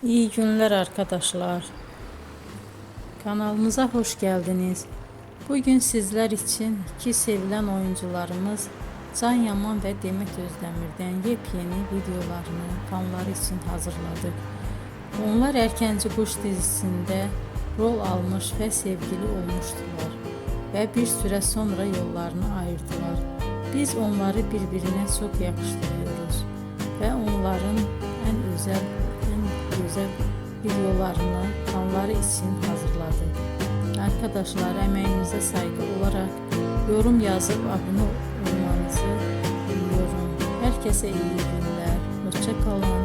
İyi günler arkadaşlar. Kanalımıza hoş geldiniz. Bugün sizler için iki sevilen oyuncularımız Can Yaman ve Demet Özdemir'den yepyeni videolarını fanları için hazırladık. Onlar Erkenci Kuş dizisinde rol almış ve sevgili olmuştular ve bir süre sonra yollarını ayırdılar. Biz onları birbirine çok yakıştırıyoruz ve onların en güzel videolarını fanları için hazırladık. Arkadaşlar, emeğinize saygı olarak yorum yazıp abone olmanızı diliyorum. Herkese iyi günler. Hoşça kalın.